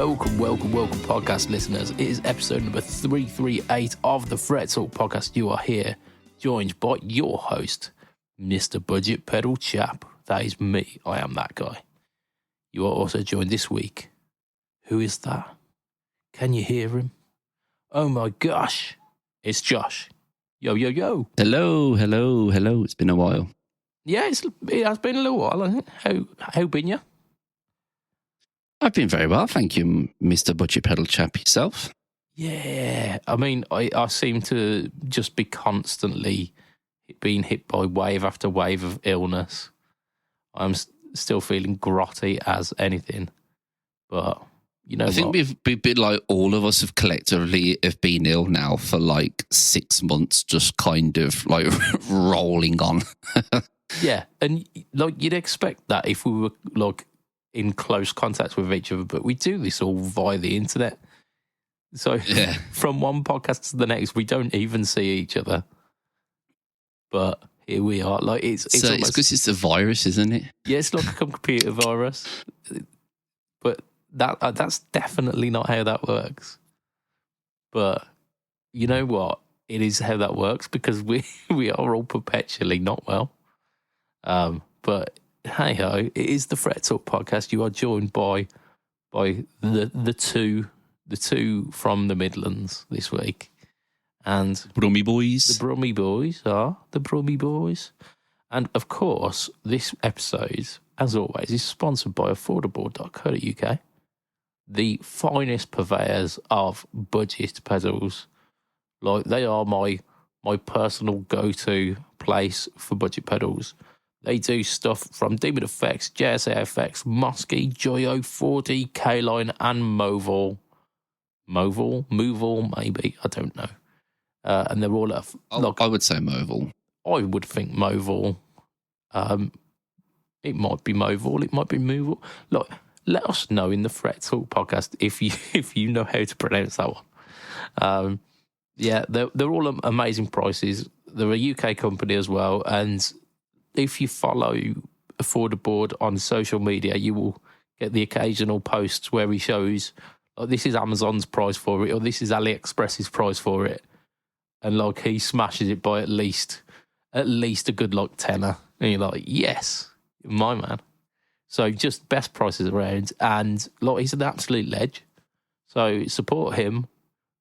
welcome, podcast listeners. It is episode number 338 of the Fret Talk podcast. You are here, joined by your host, Mr. BudgetPedalChap. That is me. I am that guy. You are also joined this week. Who is that? Can you hear him? Oh my gosh. It's Josh. Yo, yo, yo. Hello. It's been a while. Yeah, it has been a little while, hasn't it? How been you? I've been very well, thank you, Mr. BudgetPedalChap yourself. Yeah, I mean, I seem to just be constantly being hit by wave after wave of illness. I'm still feeling grotty as anything, but you know, I think we've been like all of us have collectively have been ill now for like 6 months, just kind of like rolling on. Yeah, and like you'd expect that if we were like in close contact with each other, but we do this all via the internet. So yeah. From one podcast to the next, we don't even see each other. But here we are. Like it's because it's a virus, isn't it? Yeah, it's like a computer virus. But that's definitely not how that works. But you know what? It is how that works because we are all perpetually not well. But hey ho, it is the Fret Talk podcast. You are joined by the two from the Midlands this week, and Brummy boys. The Brummy boys are the Brummy boys, and of course, this episode, as always, is sponsored by affordable.co.uk, the finest purveyors of budget pedals. Like they are my personal go-to place for budget pedals. They do stuff from DemonFX, JSA Effects, Mosky, Joyo, 4D, Caline, and Movil, maybe, I don't know. And they're all at... I would say Movil. I would think Movil. It might be Movil, it might be Movil. Look, let us know in the Fret Talk podcast if you know how to pronounce that one. Yeah, they're all amazing prices. They're a UK company as well, and if you follow Affordable on social media, you will get the occasional posts where he shows, oh, this is Amazon's price for it, or this is AliExpress's price for it. And like he smashes it by at least a good like tenner. And you're like, yes, my man. So just best prices around. And like he's an absolute ledge. So support him.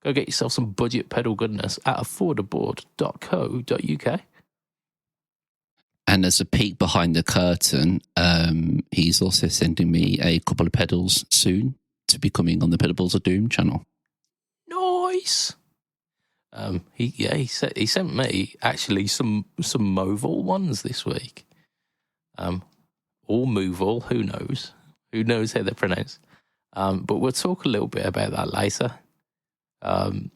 Go get yourself some budget pedal goodness at affordable.co.uk. And as a peek behind the curtain, he's also sending me a couple of pedals soon to be coming on the Pedables of Doom channel. Nice. He sent me actually some Movil ones this week. Or Movil, who knows? Who knows how they're pronounced? But we'll talk a little bit about that later. I'm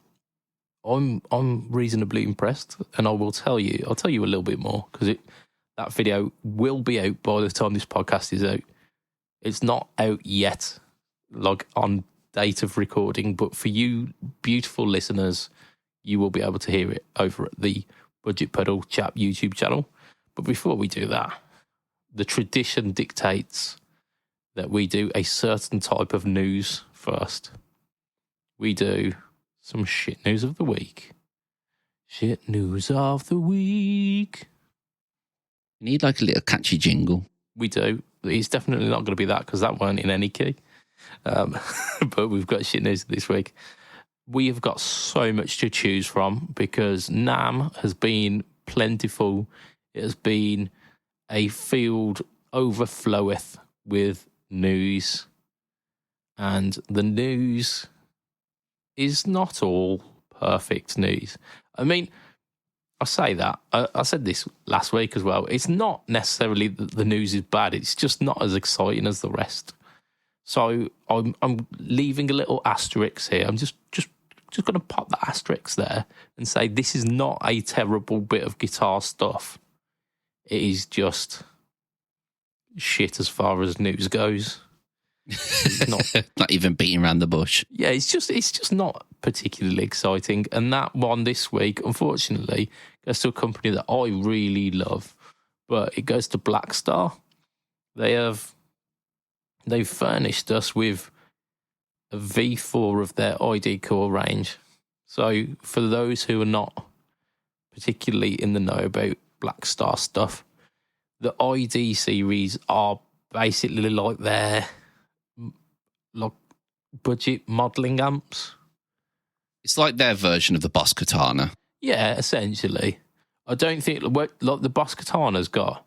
reasonably impressed, and I'll tell you a little bit more because that video will be out by the time this podcast is out. It's not out yet, like on date of recording, but for you beautiful listeners, you will be able to hear it over at the BudgetPedalChap YouTube channel. But before we do that, the tradition dictates that we do a certain type of news first. We do some shit news of the week. Shit news of the week. We need like a little catchy jingle. We do. It's definitely not going to be that because that weren't in any key. But we've got shit news this week. We have got so much to choose from because NAMM has been plentiful. It has been a field overfloweth with news. And the news is not all perfect news. I mean, I say that. I said this last week as well. It's not necessarily that the news is bad. It's just not as exciting as the rest. So I'm leaving a little asterisk here. I'm just going to pop the asterisk there and say this is not a terrible bit of guitar stuff. It is just shit as far as news goes. Not even beating around the bush. Yeah, it's just not particularly exciting. And that one this week, unfortunately, goes to a company that I really love, but it goes to Blackstar. They've furnished us with a V4 of their ID core range. So for those who are not particularly in the know about Blackstar stuff, the ID series are basically like their like budget modelling amps. It's like their version of the Boss Katana. Yeah, essentially. I don't think like the Boss Katana's got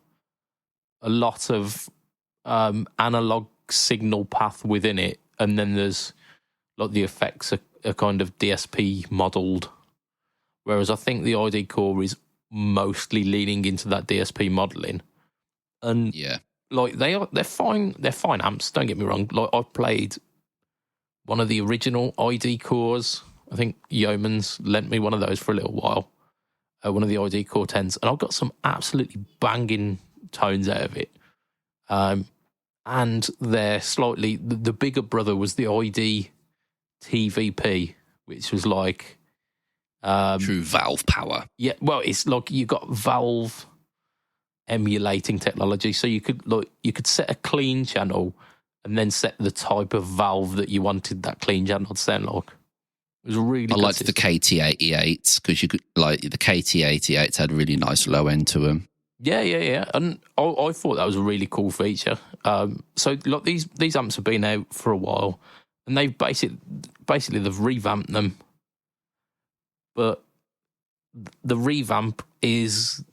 a lot of analog signal path within it, and then there's like the effects are kind of DSP modelled, whereas I think the ID core is mostly leaning into that DSP modelling. And yeah, like they're fine amps. Don't get me wrong. Like I've played one of the original ID cores. I think Yeoman's lent me one of those for a little while. One of the ID core 10s, and I've got some absolutely banging tones out of it. And they're slightly the bigger brother was the ID TVP, which was like true Valve power. Yeah, well, it's like you got Valve emulating technology, so you could set a clean channel and then set the type of valve that you wanted that clean channel to sound like. It was really. I liked the KT88s because you could like the KT88s had a really nice low end to them. Yeah, and I thought that was a really cool feature. So like these amps have been out for a while, and they've basically they've revamped them, but the revamp it's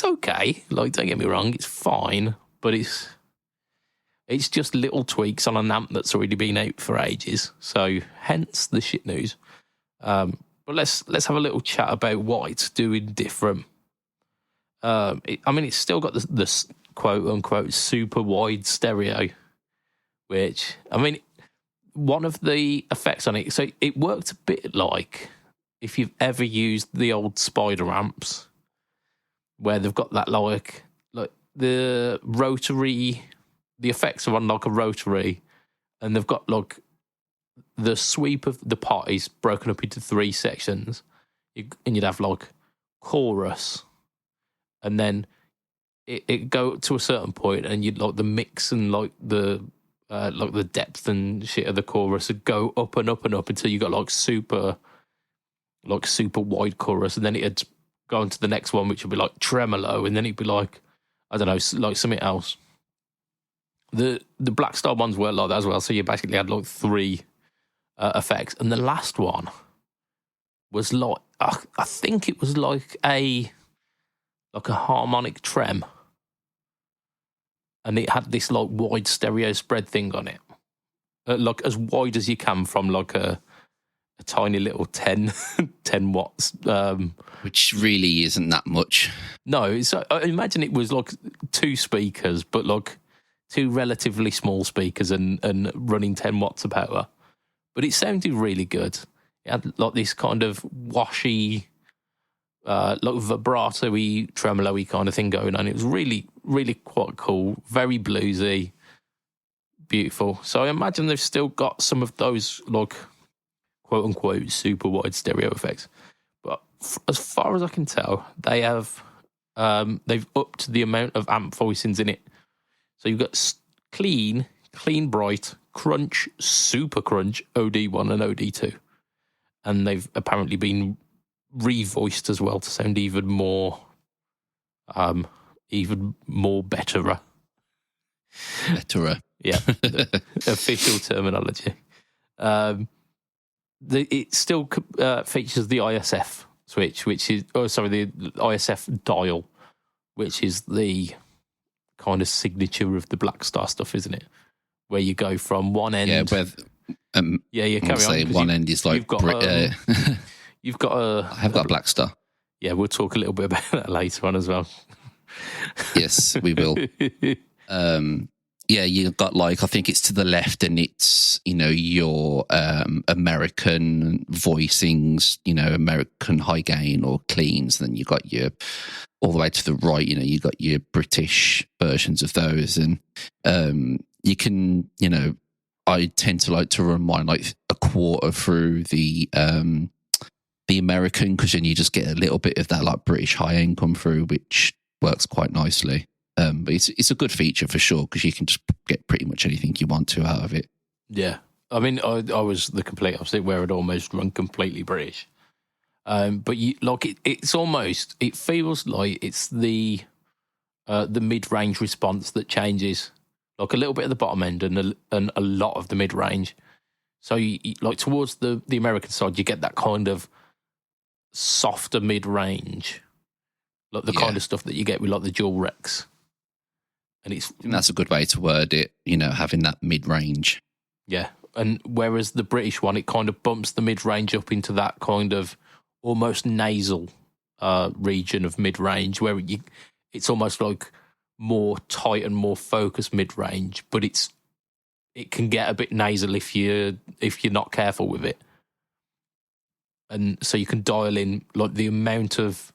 okay. Like, don't get me wrong, it's fine, but it's just little tweaks on an amp that's already been out for ages. So hence the shit news. But let's have a little chat about what it's doing different. It's still got the quote unquote super wide stereo, which one of the effects on it. So it worked a bit like if you've ever used the old Spider amps, where they've got that like the rotary. The effects are on like a rotary, and they've got like the sweep of the pot is broken up into 3 sections, and you'd have like chorus, and then it go to a certain point, and you'd like the mix and like the depth and shit of the chorus would go up and up and up until you got like super wide chorus, and then it'd go on to the next one, which would be like tremolo, and then it'd be like, I don't know, like something else. The Blackstar ones were like that as well, so you basically had like 3 effects, and the last one was like I think it was like a harmonic trem, and it had this like wide stereo spread thing on it, like as wide as you can from like a tiny little 10 watts, which really isn't that much. No, so I imagine it was like 2 speakers, but like 2 relatively small speakers and running 10 watts of power. But it sounded really good. It had like this kind of washy, like vibrato-y, tremolo-y kind of thing going on. It was really, really quite cool. Very bluesy. Beautiful. So I imagine they've still got some of those like quote-unquote super wide stereo effects. But as far as I can tell, they have they've upped the amount of amp voicings in it. So you've got clean, bright, crunch, super crunch, OD1 and OD2. And they've apparently been revoiced as well to sound even more betterer. Betterer. Yeah, official terminology. It still features the ISF switch, which is, the ISF dial, which is the kind of signature of the Blackstar stuff, isn't it? Where you go from one end. Yeah, where carry on. One end is like you've got a. I have got a Blackstar. Yeah, we'll talk a little bit about that later on as well. Yes, we will. Yeah, you've got like, I think it's to the left, and it's, your American voicings, American high gain or cleans. Then you got your, all the way to the right, you got your British versions of those. And you can, I tend to like to run mine like a quarter through the American, because then you just get a little bit of that like British high end come through, which works quite nicely. But it's a good feature for sure, because you can just get pretty much anything you want to out of it. Yeah. I mean, I was the complete opposite, where I'd almost run completely British. But it's almost, it feels like it's the mid-range response that changes, like a little bit at the bottom end and a lot of the mid-range. So like towards the American side, you get that kind of softer mid-range, like the kind of stuff that you get with like the dual Rex. And I think that's a good way to word it, having that mid-range. Yeah. And whereas the British one, it kind of bumps the mid-range up into that kind of almost nasal region of mid-range, where it's almost like more tight and more focused mid-range, but it can get a bit nasal if you're not careful with it. And so you can dial in like the amount of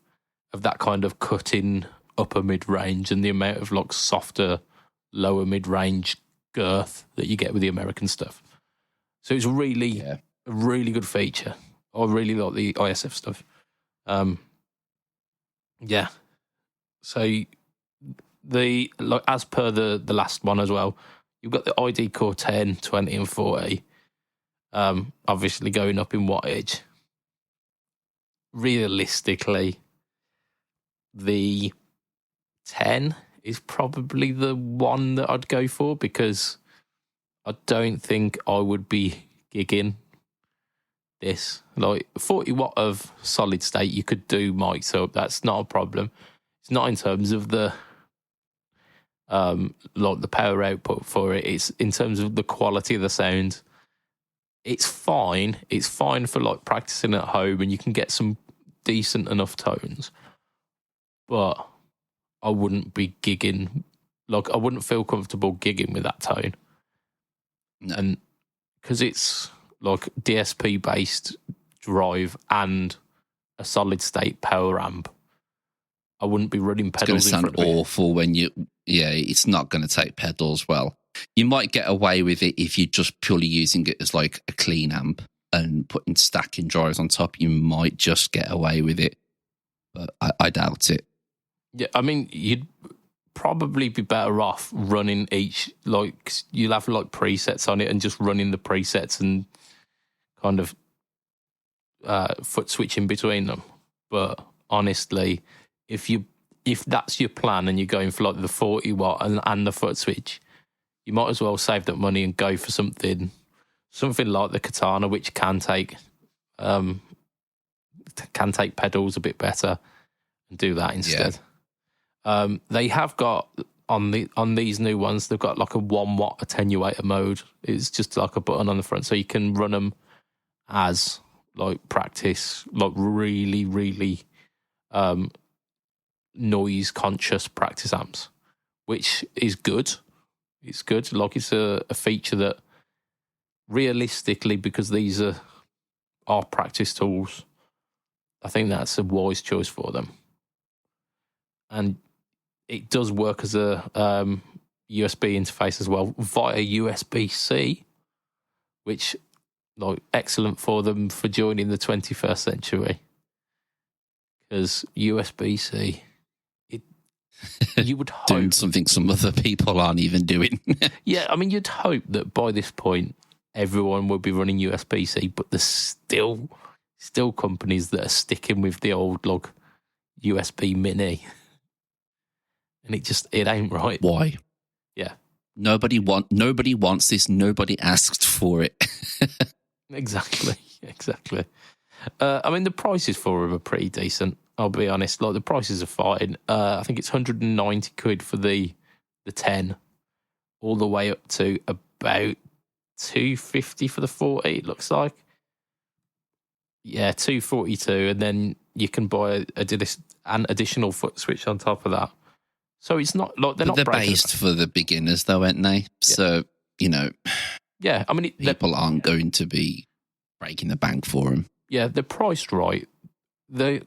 that kind of cutting upper mid-range and the amount of like softer lower mid-range girth that you get with the American stuff. So it's really a really good feature. I really like the ISF stuff. So as per the last one as well, you've got the ID Core 10, 20 and 40. Obviously going up in wattage. Realistically, the 10 is probably the one that I'd go for, because I don't think I would be gigging this. Like 40 watt of solid state, you could do mics up. That's not a problem. It's not in terms of the like the power output for it. It's in terms of the quality of the sound. It's fine. It's fine for like practicing at home, and you can get some decent enough tones. But I wouldn't be gigging. Like I wouldn't feel comfortable gigging with that tone. No. And because it's like DSP based drive and a solid state power amp, I wouldn't be running pedals. It's going to sound awful when it's not going to take pedals well. You might get away with it if you're just purely using it as like a clean amp and putting stacking drives on top. You might just get away with it, but I doubt it. Yeah, I mean, you'd probably be better off running each, like you'll have like presets on it and just running the presets and kind of foot switching between them. But honestly, if that's your plan and you're going for like the 40 watt and the foot switch, you might as well save that money and go for something like the Katana, which can take pedals a bit better, and do that instead. They have got on these new ones, they've got like a 1 watt attenuator mode. It's just like a button on the front, so you can run them as like practice, like really, really noise conscious practice amps, which is good. It's good. Like it's a feature that realistically, because these are practice tools, I think that's a wise choice for them. And it does work as a USB interface as well via USB-C, which like excellent for them for joining the 21st century. Because USB-C, you would hope doing something some other people aren't even doing. Yeah, I mean, you'd hope that by this point everyone would be running USB-C, but there's still companies that are sticking with the old like USB Mini. And it ain't right. Why? Yeah. Nobody wants this. Nobody asked for it. Exactly. I mean, the prices for them are pretty decent. I'll be honest. Like the prices are fine. I think it's 190 quid for the 10, all the way up to about 250 for the 40. It looks like. Yeah, 242, and then you can buy an additional foot switch on top of that. So it's not like they're based for the beginners, though, aren't they? Yeah. So yeah. I mean, people aren't going to be breaking the bank for them. Yeah, they're priced right. Like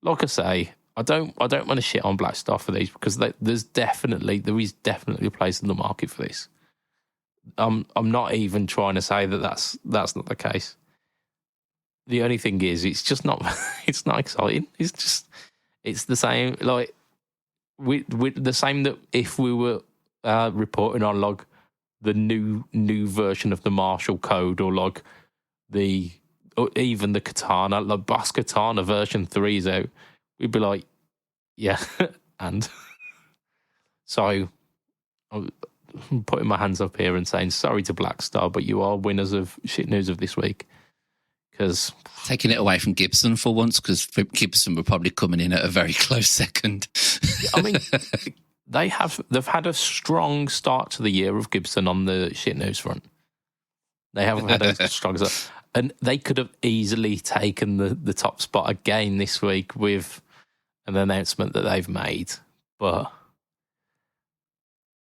I say, I don't want to shit on Black Star for these, because there is definitely a place in the market for this. I'm not even trying to say that that's not the case. The only thing is, it's just not. It's not exciting. It's the same. Like we the same that if we were reporting on like the new version of the Marshall Code, or like or even the Katana, like Boss Katana version 3 is out, we'd be like, yeah, and so I'm putting my hands up here and saying sorry to Blackstar, but you are winners of shit news of this week. Because taking it away from Gibson for once, because Gibson were probably coming in at a very close second. I mean, they've had a strong start to the year of Gibson on the shit news front. They have had a strong start, and they could have easily taken the top spot again this week with an announcement that they've made. But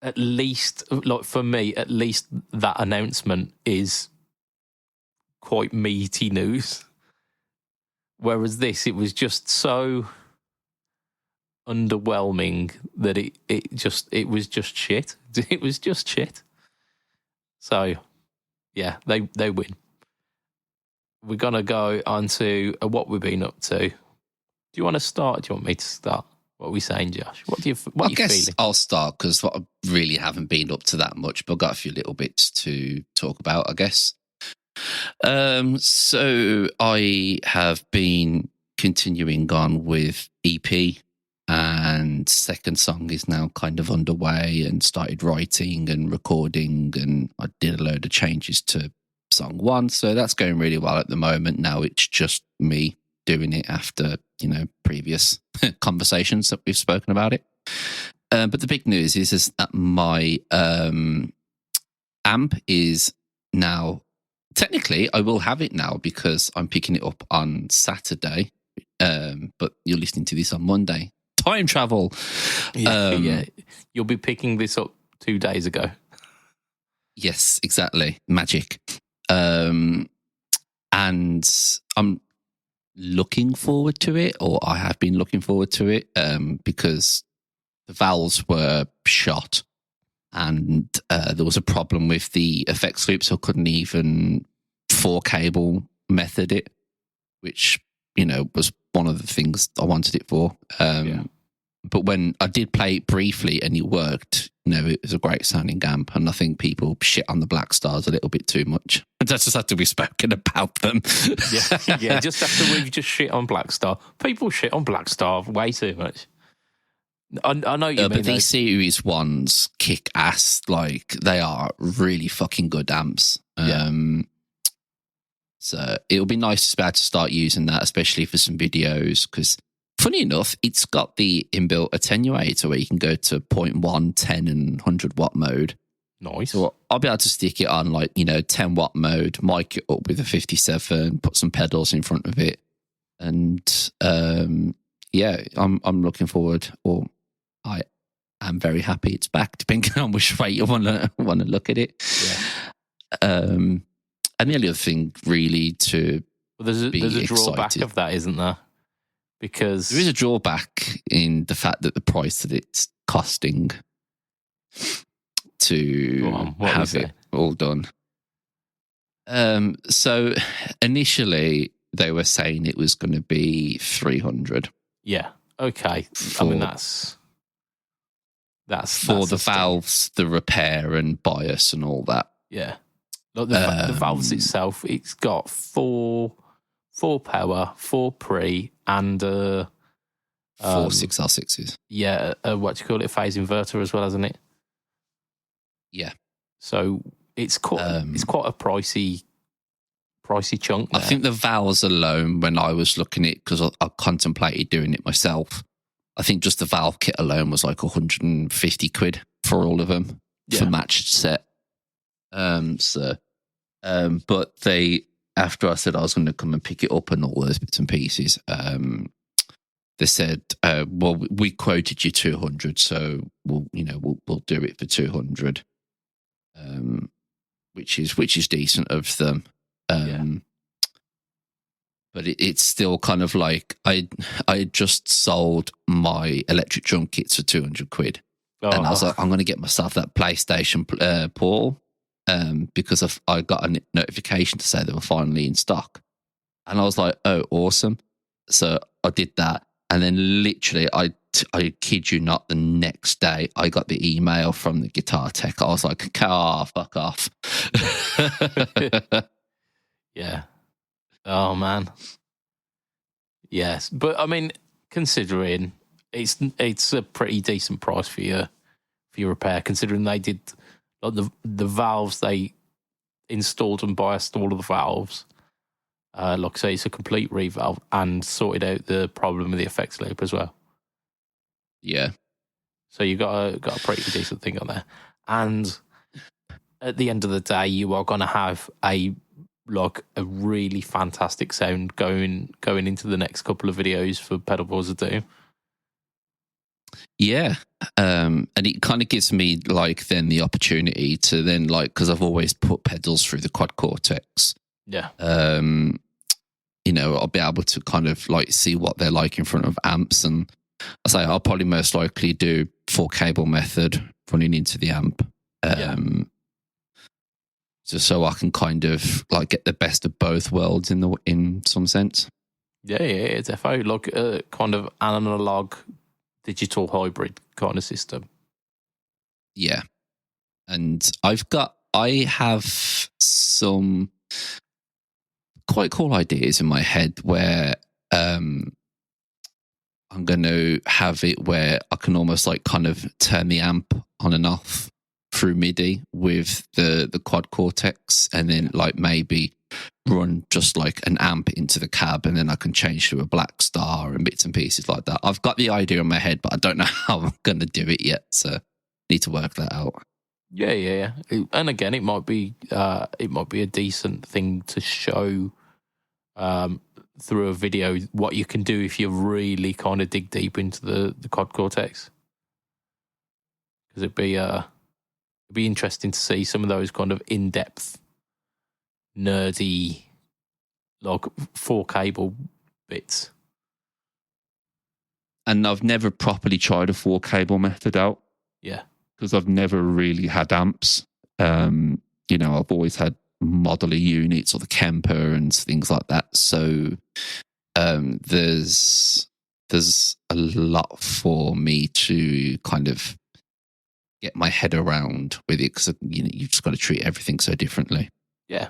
at least, like for me, at least that announcement is quite meaty news. Whereas this, it was just so underwhelming that it was just shit. It was just shit. So, yeah, they win. We're going to go on to what we've been up to. Do you want to start? Do you want me to start? What are we saying, Josh? What are you feeling? I'll start because I really haven't been up to that much, but I've got a few little bits to talk about, I guess. So I have been continuing on with EP, and second song is now kind of underway and started writing and recording, and I did a load of changes to song 1, so that's going really well at the moment. Now it's just me doing it after, previous conversations that we've spoken about it. But the big news is that my amp is now, technically I will have it now because I'm picking it up on Saturday, but you're listening to this on Monday. Time travel. Yeah. You'll be picking this up 2 days ago. Yes, exactly. Magic. And I'm looking forward to it, or I have been looking forward to it, because the valves were shot and there was a problem with the effects loop, so I couldn't even 4-cable method it, which, was one of the things I wanted it for. But when I did play it briefly and it worked, it was a great sounding amp, and I think people shit on the Black Stars a little bit too much. That's just had to be spoken about them. yeah, just after we've just shit on Black Star. People shit on Black Star way too much. I know you mean. But these series ones kick ass. Like, they are really fucking good amps. So it'll be nice to be able to start using that, especially for some videos, because funny enough, it's got the inbuilt attenuator where you can go to 0.1, 10 and 100 watt mode. Nice. So I'll be able to stick it on 10 watt mode, mic it up with a 57, put some pedals in front of it. And I'm looking forward, or I am very happy it's back, depending on which way you want to look at it. Yeah. And the only other thing really there's a drawback of that, isn't there? Because there is a drawback in the fact that the price that it's costing to have it all done. So initially they were saying it was going to be 300. Yeah. Okay. That's for the valves, the repair and bias and all that. Yeah. Like the valves itself, it's got four power, 4 pre, and 4 6R6s. Yeah, what do you call it? A phase inverter as well, hasn't it? Yeah. So it's quite a pricey chunk there. I think the valves alone, when I was looking at it, because I contemplated doing it myself, I think just the valve kit alone was like 150 quid for all of them for matched set. But after I said I was going to come and pick it up and all those bits and pieces, they said, well, we quoted you 200, so we'll do it for 200, which is decent of them. But it's still kind of like I just sold my electric drum kits for 200 quid. And I was like, I'm going to get myself that PlayStation portal, because I got a notification to say they were finally in stock. And I was like, oh, awesome. So I did that. And then literally I I kid you not, the next day I got the email from the guitar tech. I was like, fuck off. Yeah. Oh man. Yes, but I mean, considering it's a pretty decent price for your repair, considering they did like the valves, they installed and biased all of the valves. Like I say, it's a complete revalve and sorted out the problem with the effects loop as well. Yeah. So you got a pretty decent thing on there. And at the end of the day, you are going to have a really fantastic sound going into the next couple of videos for Pedalboards of Doom. Yeah. And it kind of gives me like then the opportunity to then like, because I've always put pedals through the quad cortex. Yeah. You know, I'll be able to kind of like see what they're like in front of amps. And I say I'll probably most likely do 4-cable method running into the amp. Just so I can kind of like get the best of both worlds in some sense. Yeah, it's definitely like a kind of analog digital hybrid kind of system. Yeah. And I have some quite cool ideas in my head where I'm going to have it where I can almost like kind of turn the amp on and off through MIDI with the quad cortex, and then like maybe run just like an amp into the cab, and then I can change to a Black Star and bits and pieces like that. I've got the idea in my head, but I don't know how I'm going to do it yet, so need to work that out. Yeah. And again, it might be a decent thing to show through a video what you can do if you really kind of dig deep into the quad cortex, because it'd be interesting to see some of those kind of in-depth, nerdy, like 4-cable bits. And I've never properly tried a 4-cable method out. Yeah. Because I've never really had amps. You know, I've always had modular units or the Kemper and things like that. So there's a lot for me to kind of get my head around with it, because you know you've just got to treat everything so differently. Yeah,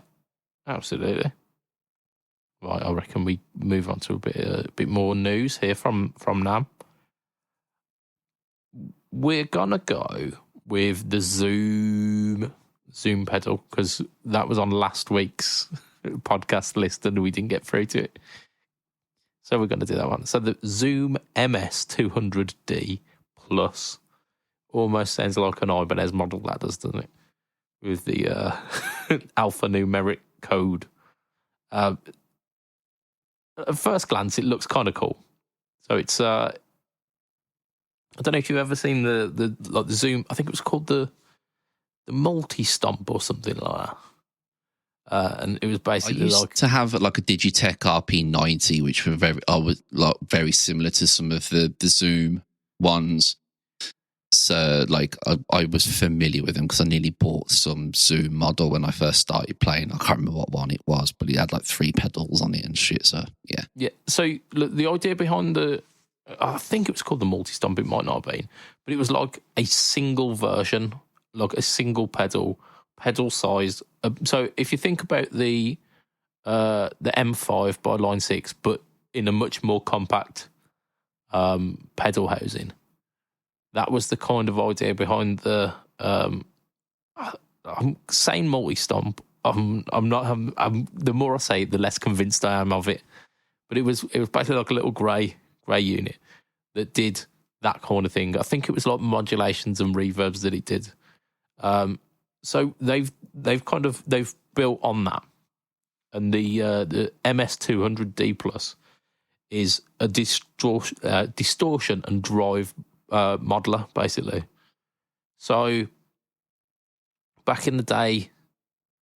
absolutely. Right, I reckon we move on to a bit more news here from Nam. We're gonna go with the Zoom pedal, because that was on last week's podcast list and we didn't get through to it. So we're going to do that one. So the Zoom MS200D Plus almost sounds like an Ibanez model, that does, doesn't it? With the alphanumeric code. At first glance, it looks kind of cool. So it's I don't know if you've ever seen the Zoom. I think it was called the multi-stomp or something like that. And it was basically I used to have like a Digitech RP90, which were very similar to some of the Zoom ones. So like I was familiar with them because I nearly bought some Zoom model when I first started playing. I can't remember what one it was, but it had like 3 pedals on it and shit. So yeah. Yeah. So look, the idea behind I think it was called the multi-stomp, it might not have been, but it was like a single version, like a single pedal size. So if you think about the M5 by Line 6, but in a much more compact pedal housing, that was the kind of idea behind the. I'm saying multi-stomp. I'm not. The more I say it, the less convinced I am of it. But it was basically like a little grey unit that did that kind of thing. I think it was like modulations and reverbs that it did. So they've built on that, and the MS200D Plus is a distortion and drive modeler, basically. So back in the day,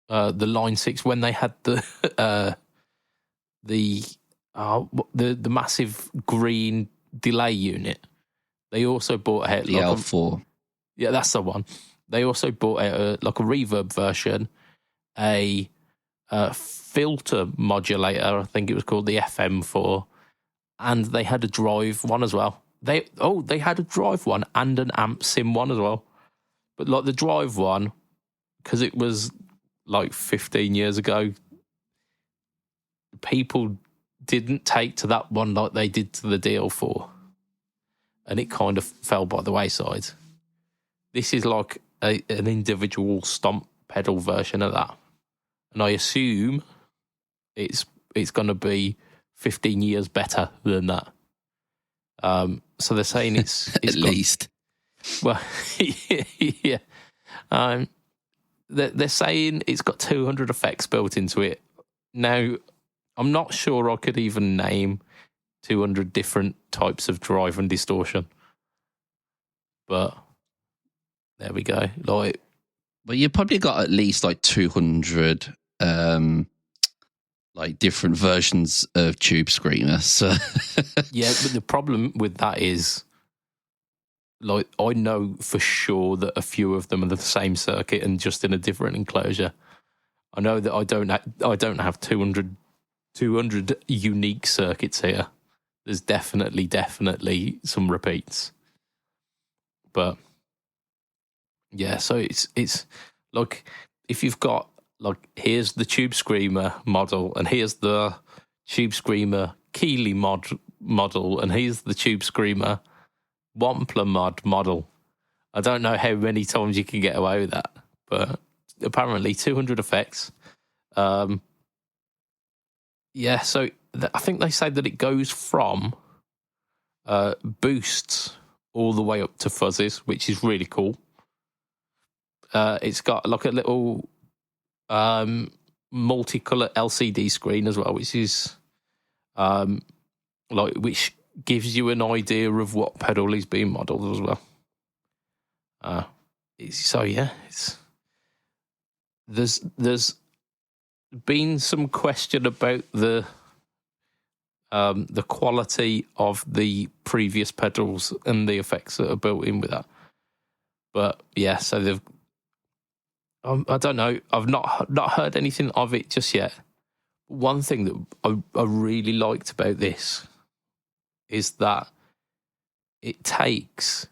the Line 6, when they had the massive green delay unit, they also bought out the L4. Yeah, that's the one. They also bought out a reverb version, a filter modulator, I think it was called the FM4, and they had a drive one as well. they had a drive one and an amp sim one as well. But like the drive one, because it was like 15 years ago, people didn't take to that one like they did to the DL4. And it kind of fell by the wayside. This is like an individual stomp pedal version of that. And I assume it's going to be 15 years better than that. So they're saying it's at least. Well, yeah. They're saying it's got 200 effects built into it. Now, I'm not sure I could even name 200 different types of drive and distortion. But there we go. Like, well, you probably got at least like 200 like different versions of Tube Screamer. So yeah, but the problem with that is, like, I know for sure that a few of them are the same circuit and just in a different enclosure. I know that I don't have 200 unique circuits here. There's definitely some repeats. But yeah, so it's like if you've got like here's the Tube Screamer model and here's the Tube Screamer Keeley model and here's the Tube Screamer Wampler model. I don't know how many times you can get away with that, but apparently 200 effects. Yeah, so I think they say that it goes from boosts all the way up to fuzzies, which is really cool. It's got like a little multicolour LCD screen as well, which is which gives you an idea of what pedal is being modelled as well. There's been some question about the quality of the previous pedals and the effects that are built in with that. But yeah, so they've. I don't know. I've not heard anything of it just yet. One thing that I really liked about this is that it takes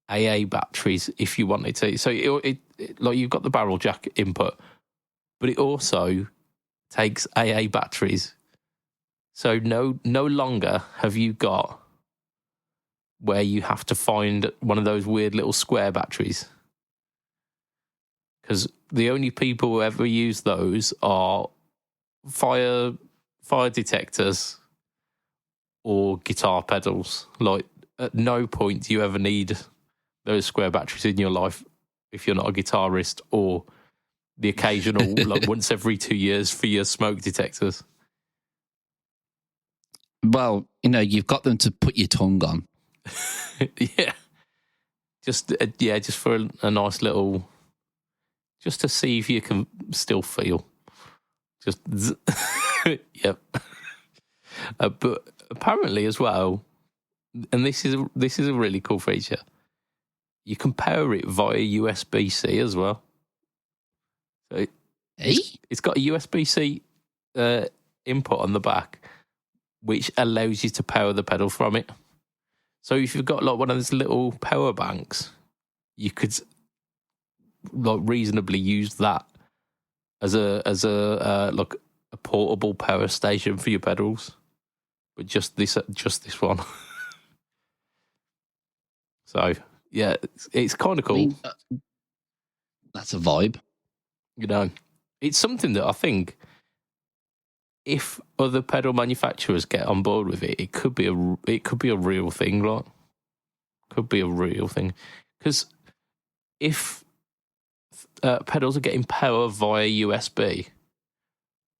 AA batteries if you wanted to. So it like you've got the barrel jack input, but it also takes AA batteries. So no longer have you got where you have to find one of those weird little square batteries. Because the only people who ever use those are fire detectors or guitar pedals. Like, at no point do you ever need those square batteries in your life if you're not a guitarist, or the occasional, like once every 2 years for your smoke detectors. well, you've got them to put your tongue on. Yeah. Just for a nice little... Just to see if you can still feel. Just, yep. But apparently as well, and this is a really cool feature, you can power it via USB-C as well. So it's got a USB-C input on the back, which allows you to power the pedal from it. So if you've got like one of those little power banks, you could like reasonably use that as a like a portable power station for your pedals, but just this one. So yeah, it's kind of cool. I mean, that's a vibe. It's something that I think if other pedal manufacturers get on board with it, it could be a real thing. Like, could be a real thing, because if pedals are getting power via USB,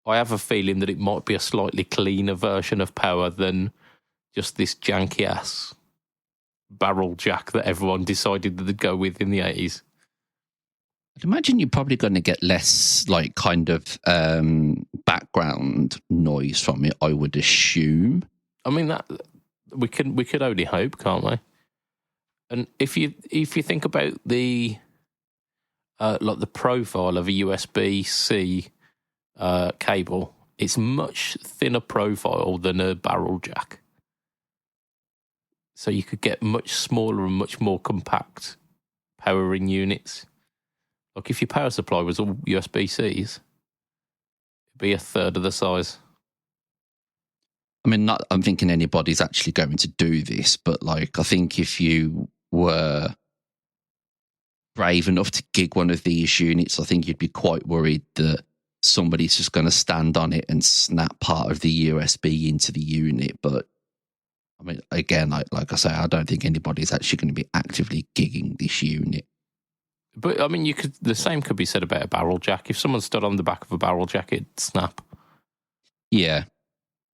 I have a feeling that it might be a slightly cleaner version of power than just this janky ass barrel jack that everyone decided that they'd go with in the 80s. I'd imagine you're probably going to get less like kind of background noise from it, I would assume. I mean, that we could only hope, can't we? And if you think about the like the profile of a USB-C cable, it's much thinner profile than a barrel jack. so you could get much smaller and much more compact powering units. Like if your power supply was all USB-Cs, it'd be a third of the size. I mean, I'm thinking anybody's actually going to do this, but like, I think if you were brave enough to gig one of these units, I think you'd be quite worried that somebody's just going to stand on it and snap part of the USB into the unit. But I mean, again, like I say, I don't think anybody's actually going to be actively gigging this unit. But I mean, the same could be said about a barrel jack. If someone stood on the back of a barrel jack, it'd snap. Yeah.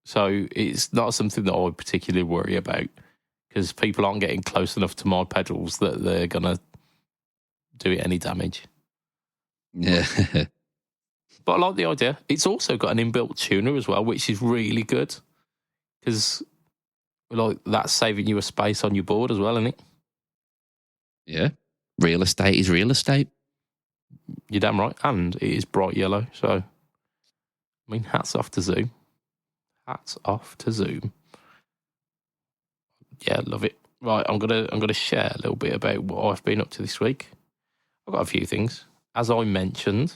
So it's not something that I would particularly worry about, because people aren't getting close enough to my pedals that they're going to do it any damage. Yeah. But I like the idea. It's also got an inbuilt tuner as well, which is really good, because like that's saving you a space on your board as well, isn't it? Yeah. Real estate is real estate. You're damn right. And it is bright yellow. So, I mean, hats off to Zoom. Hats off to Zoom. Yeah, love it. Right, I'm gonna share a little bit about what I've been up to this week. I've got a few things. As I mentioned,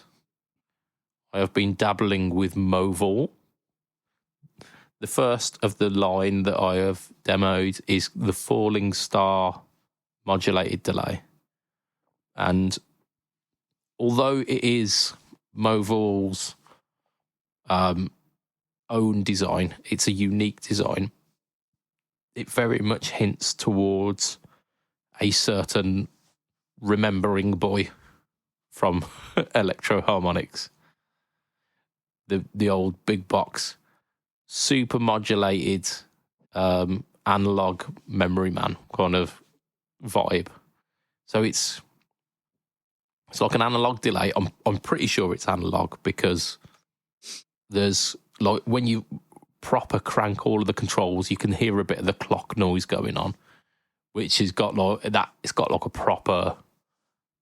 I have been dabbling with Movol. The first of the line that I have demoed is the Falling Star modulated delay. And although it is Movol's own design, it's a unique design, it very much hints towards a certain remembering boy from Electro Harmonics. The old big box, super modulated, analog memory man kind of vibe. So it's like an analog delay. I'm pretty sure it's analog, because there's like when you proper crank all of the controls, you can hear a bit of the clock noise going on, which has got like that. It's got like a proper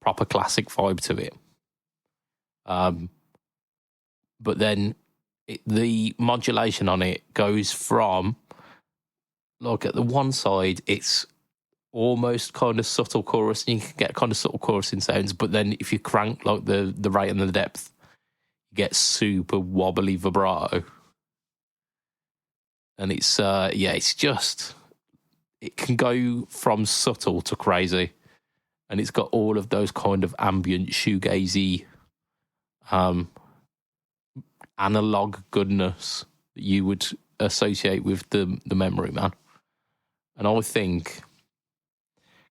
classic vibe to it. But then the modulation on it goes from, like, at the one side, it's almost kind of subtle chorus, and you can get kind of subtle chorusing sounds. But then if you crank like the rate and the depth, you get super wobbly vibrato. And it's it's just, it can go from subtle to crazy, and it's got all of those kind of ambient shoegazy, analog goodness that you would associate with the memory man. And I think,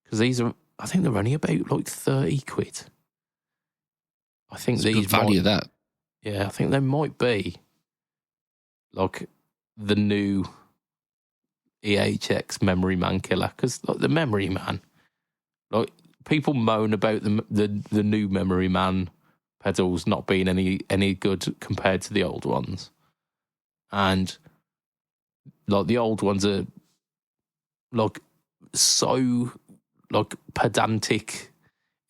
because I think they're only about like 30 quid. I think it's these good value of that. Yeah, I think they might be like the new EHX Memory Man killer, because like the Memory Man, like people moan about the new Memory Man pedals not being any good compared to the old ones, and like the old ones are like so like pedantic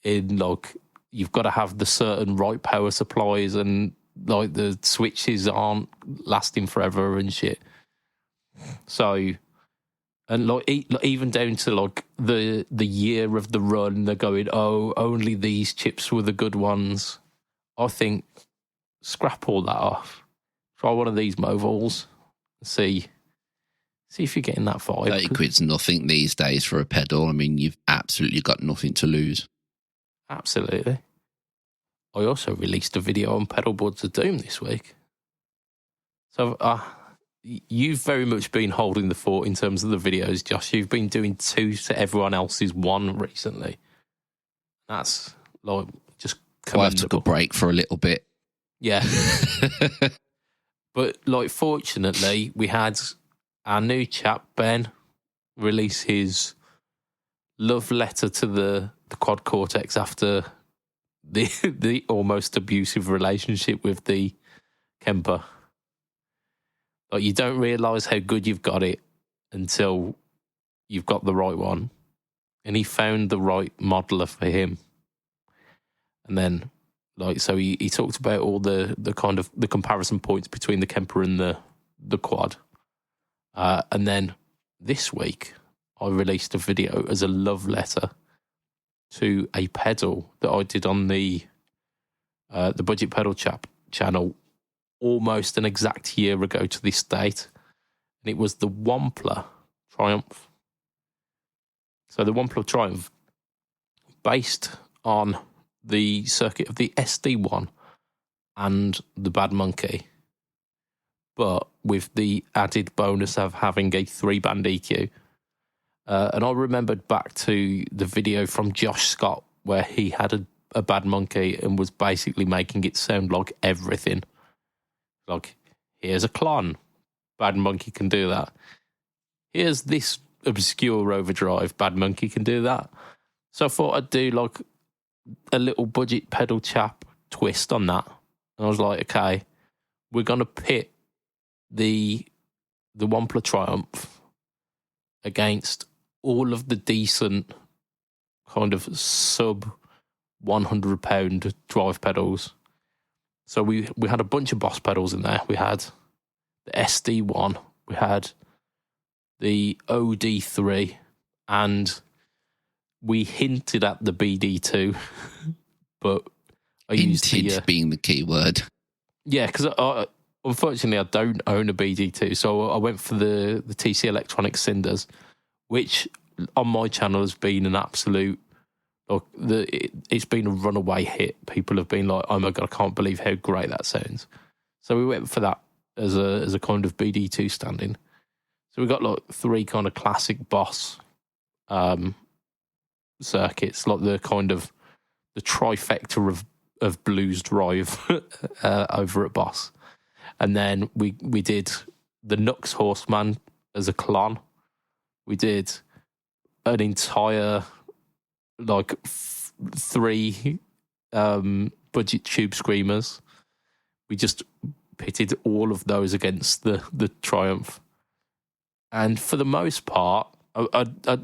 in like you've got to have the certain right power supplies, and like the switches aren't lasting forever and shit. So, and like even down to like the year of the run, they're going, oh, only these chips were the good ones. I think scrap all that off. Try one of these Movols. See if you're getting that vibe. 30 quid's nothing these days for a pedal. I mean, you've absolutely got nothing to lose. Absolutely. I also released a video on Pedalboards of Doom this week. So you've very much been holding the fort in terms of the videos, Josh. You've been doing 2 to everyone else's 1 recently. That's like just commendable. I took a break for a little bit. Yeah. But like, fortunately, we had our new chap, Ben, release his love letter to the quad cortex after the almost abusive relationship with the Kemper. Like, you don't realise how good you've got it until you've got the right one. And he found the right modeler for him. And then, like, so he talked about all the kind of the comparison points between the Kemper and the quad. And then this week, I released a video as a love letter to a pedal that I did on the BudgetPedalChap channel almost an exact year ago to this date. And it was the Wampler Triumph. So the Wampler Triumph, based on the circuit of the SD1 and the Bad Monkey, but with the added bonus of having a 3-band EQ. And I remembered back to the video from Josh Scott where he had a Bad Monkey and was basically making it sound like everything. Like, here's a clon. Bad Monkey can do that. Here's this obscure overdrive. Bad Monkey can do that. So I thought I'd do like a little budget pedal chap twist on that. And I was like, okay, we're going to pit the Wampler Triumph against all of the decent kind of sub £100 drive pedals. So we had a bunch of Boss pedals in there. We had the SD1, we had the OD3, and we hinted at the BD2, but I used Hinted being the key word. Yeah, because unfortunately I don't own a BD2, so I went for the TC Electronics Cinders, which on my channel has been an absolute, like, it's been a runaway hit. People have been like, oh my God, I can't believe how great that sounds. So we went for that as a kind of BD2 stand-in. So we got like 3 kind of classic Boss circuits, like the kind of the trifecta of blues drive over at Boss. And then we did the Nux Horseman as a clon. We did an entire like 3 budget tube screamers. We just pitted all of those against the Triumph. And for the most part,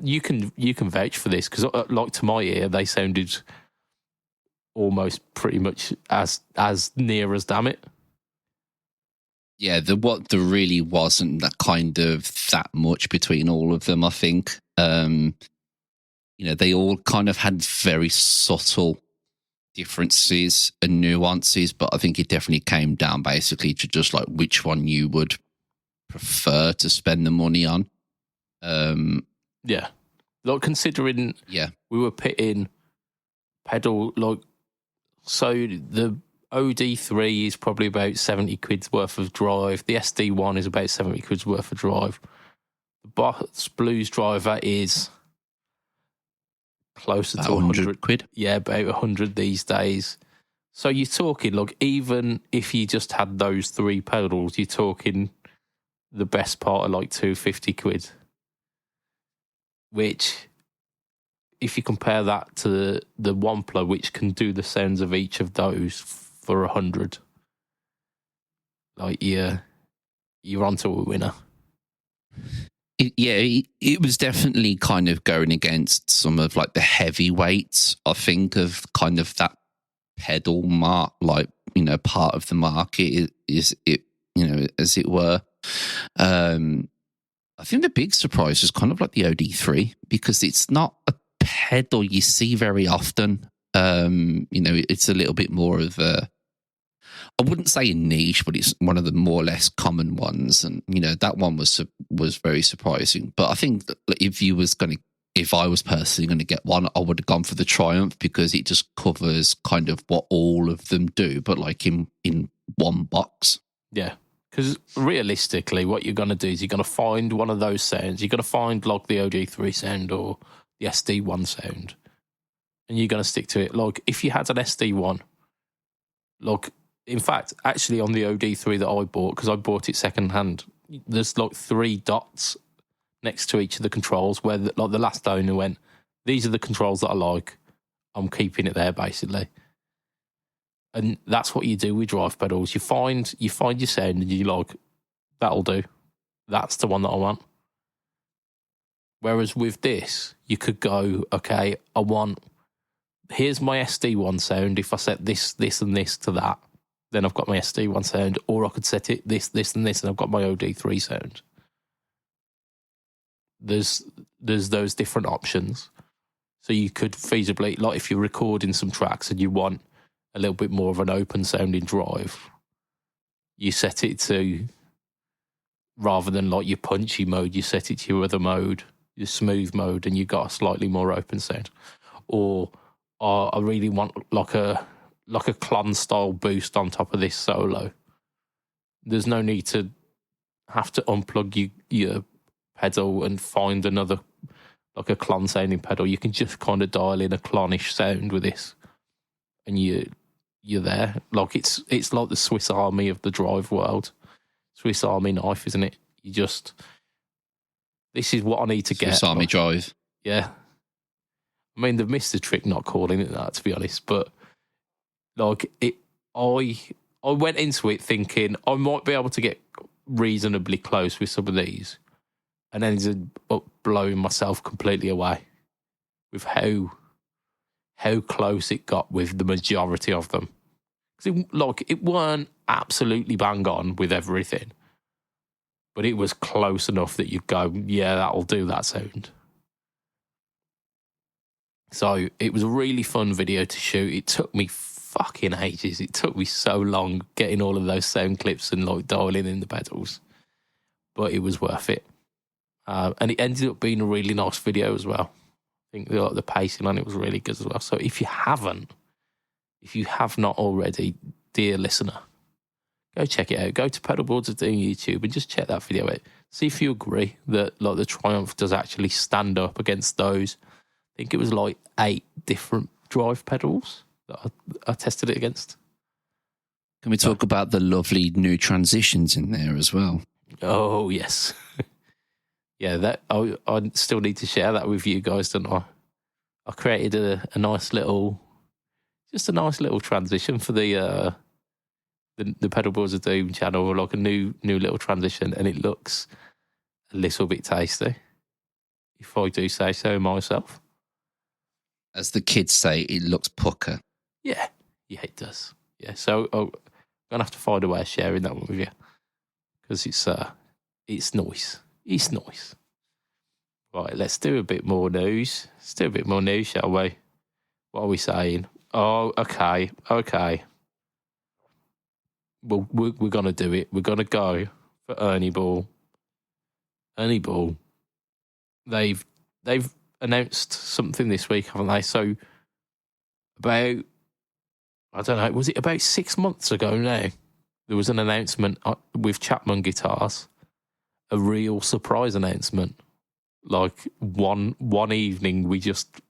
you can vouch for this, because like to my ear, they sounded almost pretty much as near as Damn It. Yeah, there really wasn't that much between all of them, I think. They all kind of had very subtle differences and nuances, but I think it definitely came down basically to just like which one you would prefer to spend the money on. Yeah. Like, considering we were pitting pedal, like, so the OD3 is probably about 70 quid's worth of drive. The SD1 is about 70 quid's worth of drive. The Boss Blues driver is closer about to 100 quid. Yeah, about 100 these days. So you're talking, like, even if you just had those 3 pedals, you're talking the best part of like 250 quid. Which, if you compare that to the Wampler, which can do the sounds of each of those for 100, like, you're onto a winner. It was definitely kind of going against some of like the heavyweights, I think, of kind of that pedal part of the market is it, as it were. I think the big surprise is kind of like the OD3, because it's not a pedal you see very often. It's a little bit more of a, I wouldn't say a niche, but it's one of the more or less common ones. And, that one was very surprising. But I think that if I was personally going to get one, I would have gone for the Triumph, because it just covers kind of what all of them do, but like in one box. Yeah. Because realistically, what you're going to do is you're going to find one of those sounds. You're going to find like the OD3 sound or the SD1 sound, and you're going to stick to it. Like, if you had an SD1, like, in fact, actually on the OD3 that I bought, because I bought it secondhand, there's like 3 dots next to each of the controls where the last owner went, these are the controls that I like. I'm keeping it there, basically. And that's what you do with drive pedals. You find your sound and you're like, that'll do. That's the one that I want. Whereas with this, you could go, okay, here's my SD1 sound. If I set this, and this to that, then I've got my SD1 sound. Or I could set it this, and this, and I've got my OD3 sound. there's those different options. So you could feasibly, like if you're recording some tracks and you want a little bit more of an open sounding drive, you set it to, rather than like your punchy mode, you set it to your other mode, your smooth mode, and you got a slightly more open sound. Or I really want like a clon style boost on top of this solo. There's no need to have to unplug your pedal and find another, like a clon sounding pedal. You can just kind of dial in a clonish sound with this, and you're there. Like it's like the Swiss Army of the drive world. Swiss Army knife, isn't it? This is what I need to get. Swiss Army drive. Yeah. I mean, they've missed the trick not calling it that, to be honest. But like I went into it thinking I might be able to get reasonably close with some of these, and then ended up blowing myself completely away with how close it got with the majority of them. It weren't absolutely bang on with everything, but it was close enough that you'd go, yeah, that'll do that sound. So it was a really fun video to shoot. It took me fucking ages. It took me so long getting all of those sound clips and like dialing in the pedals, but it was worth it. And it ended up being a really nice video as well. I think the pacing on it was really good as well. So if you have not already, dear listener, go check it out. Go to Pedalboards of Doom YouTube and just check that video out. See if you agree that like the Triumph does actually stand up against those. I think it was like 8 different drive pedals that I tested it against. Can we talk about the lovely new transitions in there as well? Oh, yes. Yeah, that I still need to share that with you guys, don't I? I created a nice little transition for the Pedalboards of Doom channel, like a new little transition, and it looks a little bit tasty, if I do say so myself. As the kids say, it looks pucker. Yeah, it does. Yeah, so I'm gonna have to find a way of sharing that one with you, because it's nice. It's nice. Right, let's do a bit more news. Shall we? What are we saying? Oh, okay. Well, we're going to do it. We're going to go for Ernie Ball. They've announced something this week, haven't they? So about, I don't know, was it about 6 months ago now? There was an announcement with Chapman Guitars, a real surprise announcement. Like one evening, we just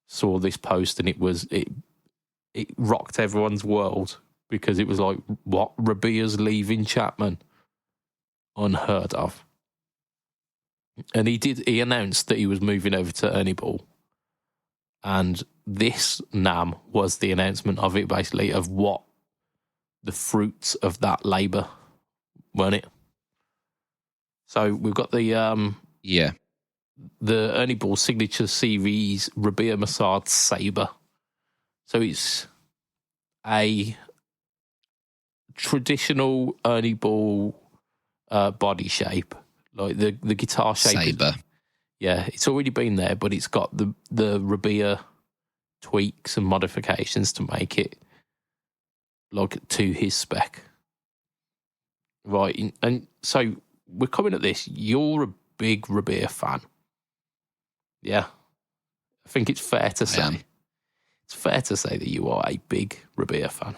saw this post, and it rocked everyone's world, because it was like, what, Rabia's leaving Chapman? Unheard of. And he announced that he was moving over to Ernie Ball, and this NAM was the announcement of it, basically, of what the fruits of that labour, weren't it? So we've got the Ernie Ball Signature Series Rabia Massard Sabre. So it's a traditional Ernie Ball body shape, like the guitar shape. Sabre. It's already been there, but it's got the Rabia tweaks and modifications to make it like to his spec. Right, and so we're coming at this. You're a big Rabia fan. Yeah. I think it's fair to say. It's fair to say that you are a big Rabia fan.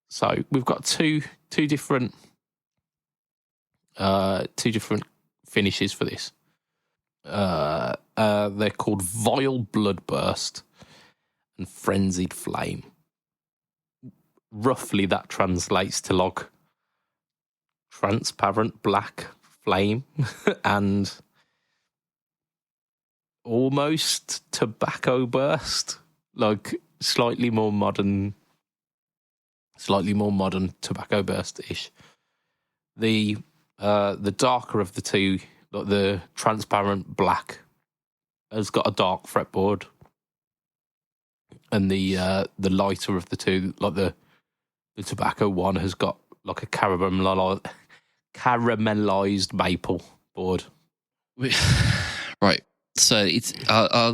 So we've got two different finishes for this. They're called Vile Bloodburst and Frenzied Flame. Roughly that translates to like transparent black flame and almost tobacco burst, like slightly more modern tobacco burst-ish. The darker of the two, like the transparent black, has got a dark fretboard, and the lighter of the two, like the tobacco one, has got like a caramelized maple Bored. Right. So it's I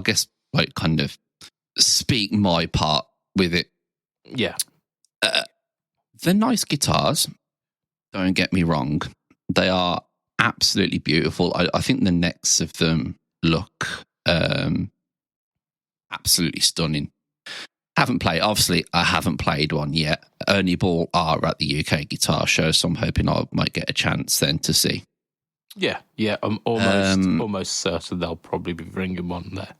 guess like kind of speak my part with it. Yeah. They're nice guitars. Don't get me wrong. They are absolutely beautiful. I think the necks of them look absolutely stunning. Obviously, I haven't played one yet. Ernie Ball are at the UK Guitar Show, so I'm hoping I might get a chance then to see. Yeah. I'm almost certain they'll probably be bringing one there.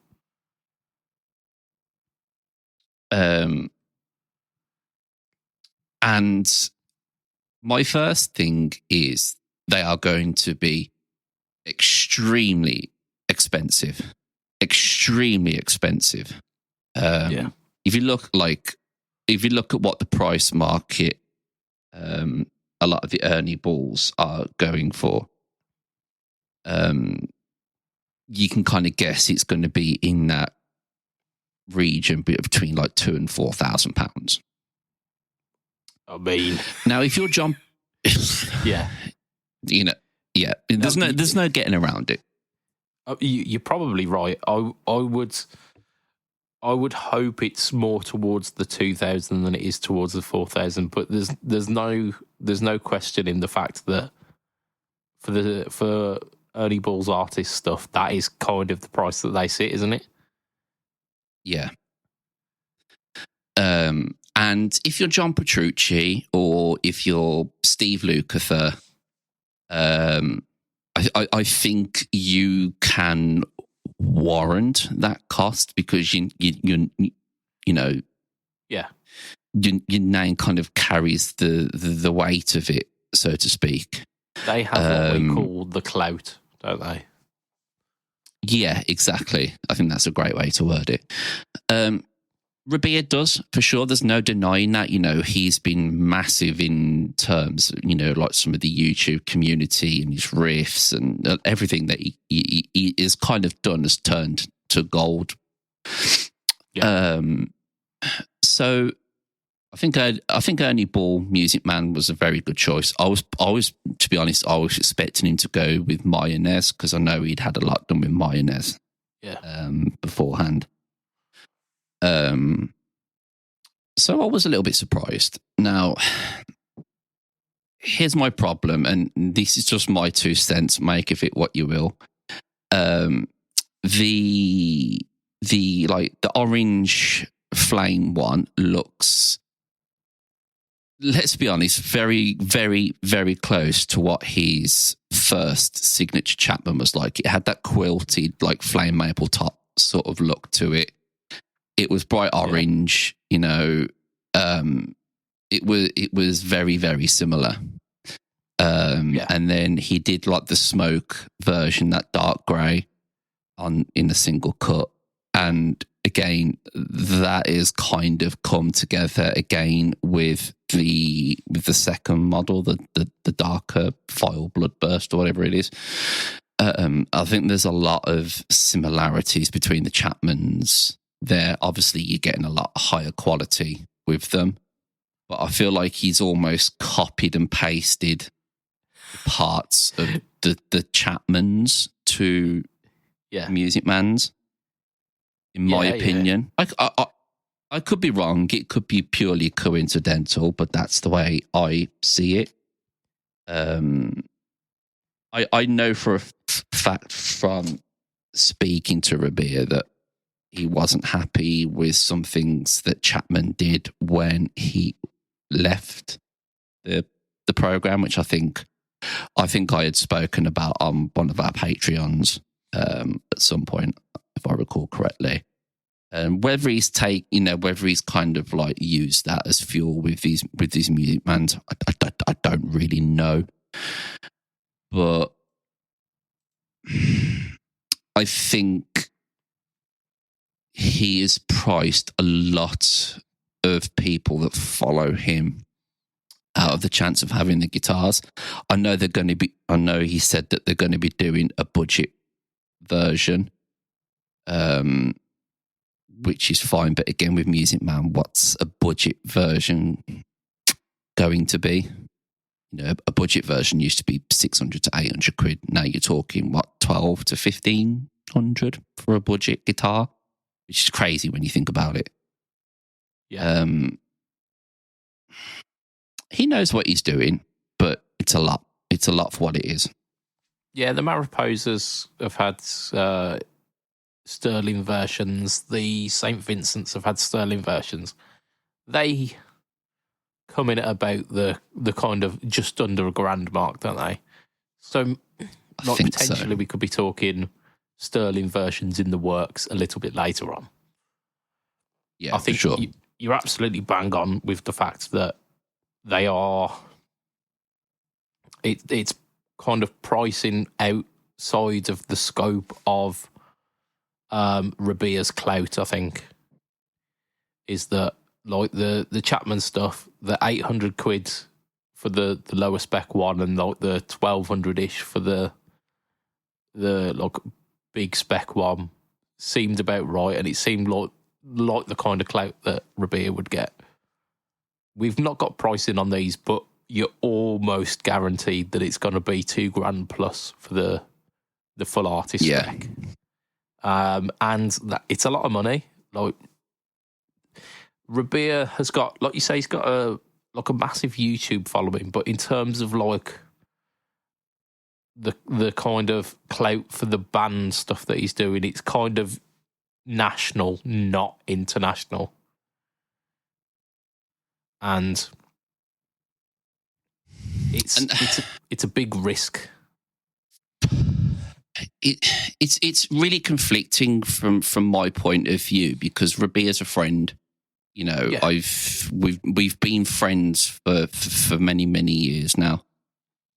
And my first thing is they are going to be extremely expensive. Extremely expensive. If you look at what the price market, a lot of the Ernie Balls are going for, you can kind of guess it's going to be in that region between like £2,000 and £4,000. I mean, now if you're there's no getting around it. You're probably right. I would hope it's more towards the 2,000 than it is towards the 4,000. But there's no question in the fact that for Ernie Ball's artist stuff, that is kind of the price that they sit, isn't it? Yeah. And if you're John Petrucci or if you're Steve Lukather, I think you can warrant that cost because you know, yeah, your name kind of carries the weight of it, so to speak. They have what we call the clout, don't they? Yeah, exactly. I think that's a great way to word it. Rabea does, for sure. There's no denying that. He's been massive in terms, like some of the YouTube community and his riffs and everything that he is kind of done has turned to gold. Yeah. So I think Ernie Ball, Music Man, was a very good choice. I was, to be honest, I was expecting him to go with Mayonnaise because I know he'd had a lot done with Mayonnaise. Yeah. Beforehand. So I was a little bit surprised. Now, here's my problem, and this is just my 2 cents. Make of it what you will. The orange flame one looks, let's be honest, very, very, very close to what his first signature Chapman was like. It had that quilted, like flame maple top sort of look to it. It was bright orange, it was very, very similar. And then he did like the smoke version, that dark grey in a single cut. And again, that is kind of come together again with the second model, the darker File Bloodburst or whatever it is. I think there's a lot of similarities between the Chapmans there. Obviously, you're getting a lot higher quality with them, but I feel like he's almost copied and pasted parts of the Chapmans to Music Man's. In my opinion, I could be wrong. It could be purely coincidental, but that's the way I see it. I know for a fact from speaking to Rabea that he wasn't happy with some things that Chapman did when he left the program, which I think I had spoken about on one of our Patreons at some point, if I recall correctly. And whether he's whether he's kind of like used that as fuel with these Music Mans, I don't really know. But I think he has priced a lot of people that follow him out of the chance of having the guitars. I know he said that they're going to be doing a budget version, which is fine. But again, with Music Man, what's a budget version going to be? a budget version used to be 600 to 800 quid. Now you're talking, 12 to 1500 for a budget guitar, which is crazy when you think about it. Yeah. He knows what he's doing, but it's a lot. It's a lot for what it is. Yeah, the Mariposas have had sterling versions. The St. Vincent's have had sterling versions. They come in at about the kind of just under $1,000 mark, don't they? So, potentially we could be talking sterling versions in the works a little bit later on. Yeah, I think for sure. You're absolutely bang on with the fact that they are. It's kind of pricing outside of the scope of Rabia's clout. I think is that like the Chapman stuff, the 800 quid for the lower spec one, and like the 1200-ish for the like big spec one seemed about right, and it seemed like the kind of clout that Rabia would get. We've not got pricing on these, but you're almost guaranteed that it's going to be $2,000 plus for the full artist spec. And it's a lot of money. Like Rabia has got, like you say, he's got a massive YouTube following, but in terms of like the kind of clout for the band stuff that he's doing, it's kind of national, not international. And it's a big risk. It's really conflicting from my point of view, because Rabia's a friend. We've been friends for many years now,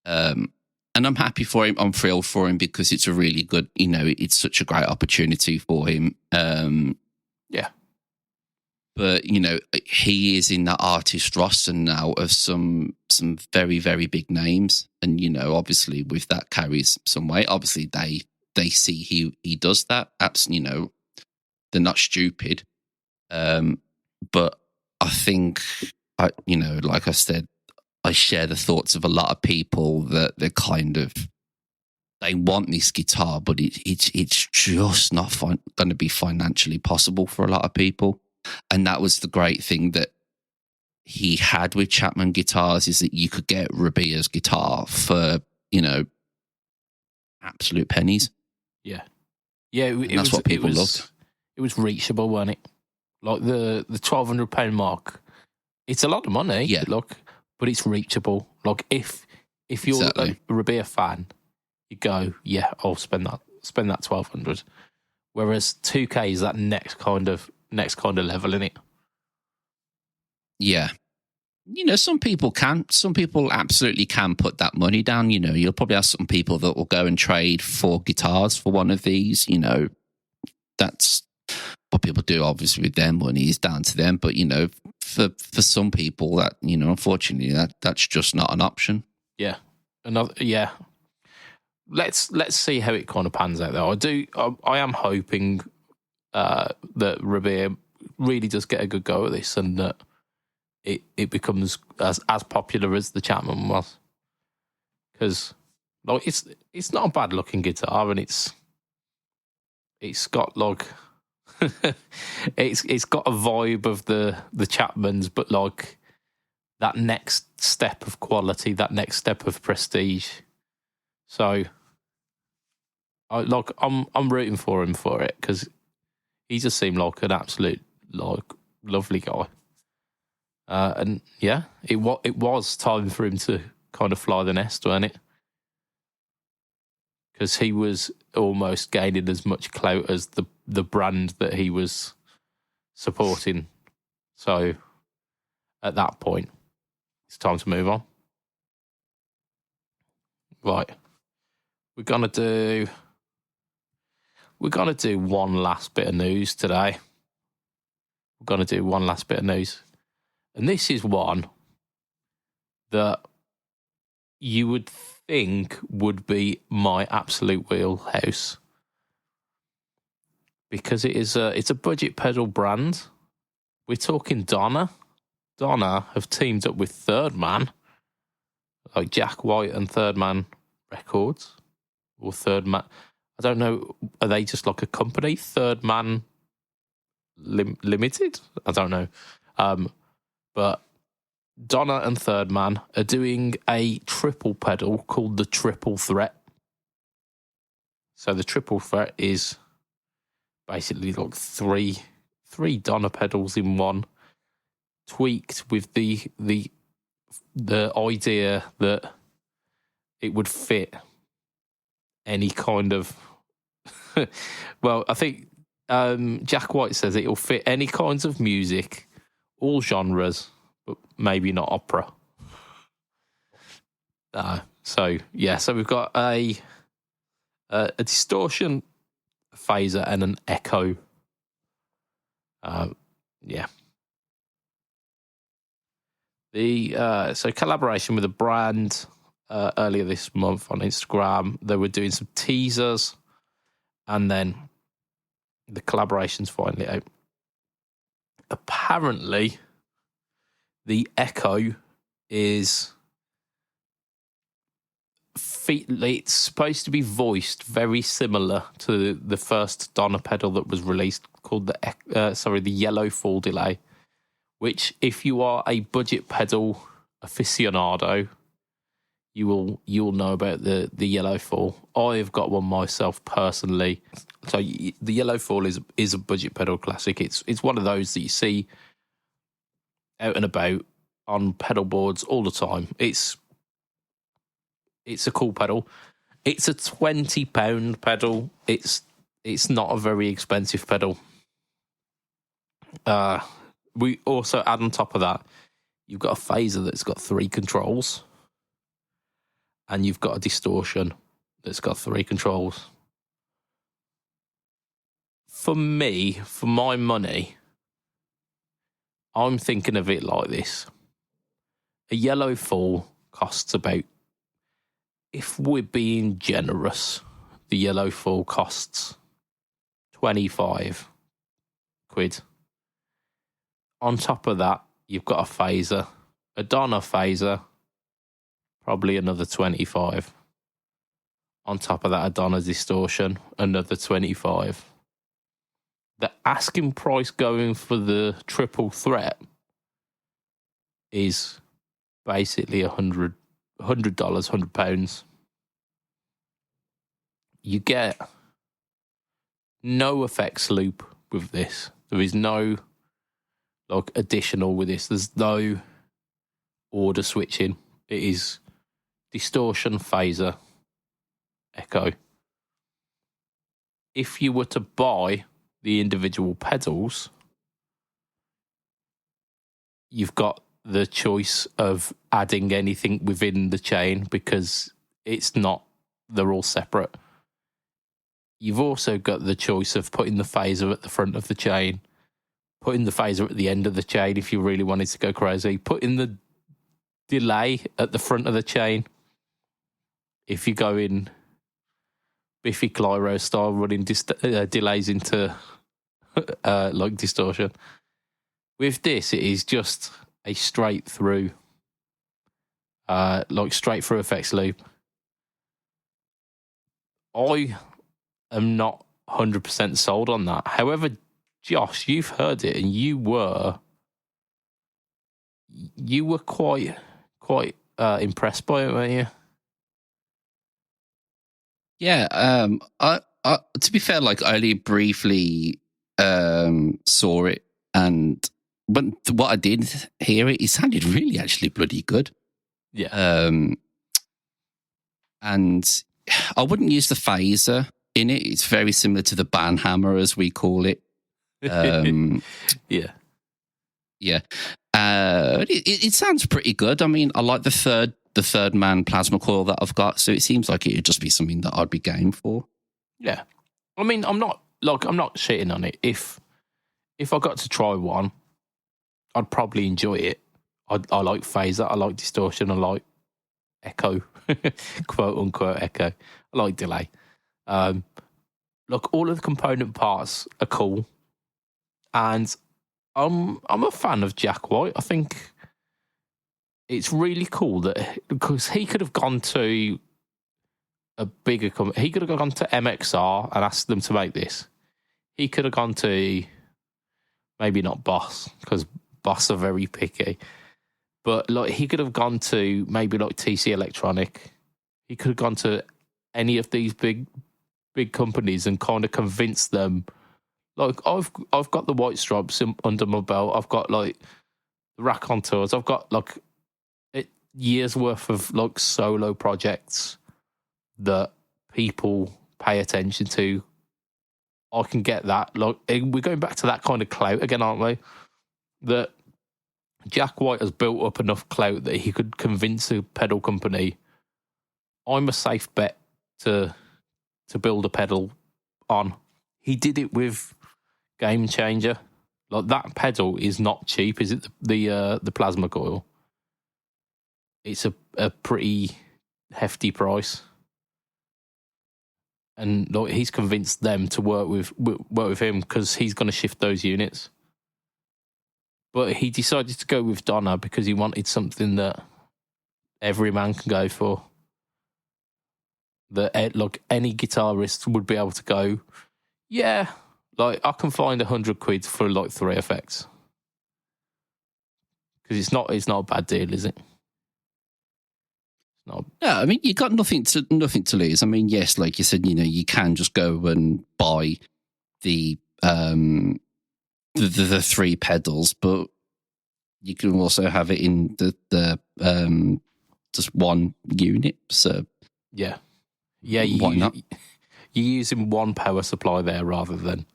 and I'm happy for him. I'm thrilled for him because it's a really good. It's such a great opportunity for him. But he is in that artist roster now of some very, very big names, and obviously with that carries some weight. Obviously they see he does that. Absolutely, they're not stupid. But I think like I said, I share the thoughts of a lot of people that they want this guitar, but it's just not going to be financially possible for a lot of people. And that was the great thing that he had with Chapman guitars, is that you could get Rabia's guitar for, absolute pennies. Yeah. That's what people loved. It was reachable, wasn't it? Like the £1,200 mark. It's a lot of money. Yeah. Look, but it's reachable. Like if you're a Rabia fan, you go, yeah, I'll spend that $1,200. Whereas 2K is that next kind of level, innit? Yeah. Some people absolutely can put that money down. You'll probably have some people that will go and trade 4 guitars for one of these. That's what people do, obviously, with their money is down to them. But, for some people that, unfortunately, that's just not an option. Yeah. Let's see how it kind of pans out, though. I am hoping that Rabia really does get a good go at this, and that it becomes as popular as the Chapman was, because like it's not a bad looking guitar, and it's got like it's got a vibe of the Chapmans, but like that next step of quality, that next step of prestige. So I'm rooting for him for it, because he just seemed like an absolute lovely guy. And yeah, it was time for him to kind of fly the nest, wasn't it? Because he was almost gaining as much clout as the brand that he was supporting. So at that point, it's time to move on. Right. We're gonna do one last bit of news today. And this is one that you would think would be my absolute wheelhouse, because it's a budget pedal brand. We're talking Donna. Donna have teamed up with Third Man. like Jack White and Third Man Records, or Third Man. I don't know. Are they just like a company? Third Man Limited? I don't know. But Donna and Third Man are doing a triple pedal called the Triple Threat. So the Triple Threat is basically like three Donna pedals in one, tweaked with the idea that it would fit any kind of well, I think Jack White says it'll fit any kinds of music, all genres, but maybe not opera. So we've got a distortion, a phaser, and an echo. So collaboration with a brand earlier this month on Instagram. They were doing some teasers, and then the collaboration's finally out. Apparently, the echo is it's supposed to be voiced very similar to the first Donna pedal that was released, called the Yellow Fall Delay, which, if you are a budget pedal aficionado, you'll know about the Yellow Fall. I've got one myself personally. So the Yellow Fall is a budget pedal classic. It's one of those that you see out and about on pedal boards all the time. It's a cool pedal. It's a £20 pedal. It's not a very expensive pedal. We also add on top of that, you've got a phaser that's got 3 controls, and you've got a distortion that's got 3 controls. For me, for my money, I'm thinking of it like this. A Yellow Fall costs about, if we're being generous, the Yellow Fall costs 25 quid. On top of that, you've got a phaser, a Donna phaser, probably another 25. On top of that, a Donna distortion, another 25. The asking price going for the Triple Threat is basically $100, £100. You get no effects loop with this. There is no additional with this. There's no order switching. It is distortion, phaser, echo. If you were to buy the individual pedals, you've got the choice of adding anything within the chain, because they're all separate. You've also got the choice of putting the phaser at the front of the chain, putting the phaser at the end of the chain if you really wanted to go crazy, putting the delay at the front of the chain if you're going Biffy Clyro style, running delays into distortion. With this, it is just a straight through effects loop. I am not 100% sold on that. However, Josh, you've heard it, and you were quite impressed by it, weren't you? Yeah. I to be fair, I only briefly saw it, and when what I did hear it sounded really actually bloody good. Yeah. And I wouldn't use the phaser in it. It's very similar to the banhammer, as we call it. Yeah. It sounds pretty good. I mean, I like the third man plasma coil that I've got, so it seems like it would just be something that I'd be game for. Yeah. I mean, I'm not shitting on it. If I got to try one, I'd probably enjoy it. I like phaser, I like distortion, I like echo, quote unquote echo. I like delay. All of the component parts are cool, and I'm a fan of Jack White. I think it's really cool that because he could have gone to a bigger company. He could have gone to MXR and asked them to make this. He could have gone to maybe not Boss, because Boss are very picky. But like he could have gone to maybe like TC Electronic. He could have gone to any of these big companies and kind of convinced them. Like I've got the white stripes under my belt. I've got like the rack on tours. I've got like years worth of like solo projects that people pay attention to. I can get that. Like we're going back to that kind of clout again, aren't we? That Jack White has built up enough clout that he could convince a pedal company, I'm a safe bet to build a pedal on. He did it with Game Changer. Like that pedal is not cheap, is it? The plasma coil. It's a pretty hefty price. And like, he's convinced them to work with him because he's going to shift those units. But he decided to go with Donna because he wanted something that every man can go for. That like any guitarist would be able to go, yeah, like I can find £100 for like 3 effects. Because it's not a bad deal, is it? No, I mean, you got nothing to lose. I mean, yes, like you said, you can just go and buy the 3 pedals, but you can also have it in the just one unit. So yeah, why not? You're using one power supply there rather than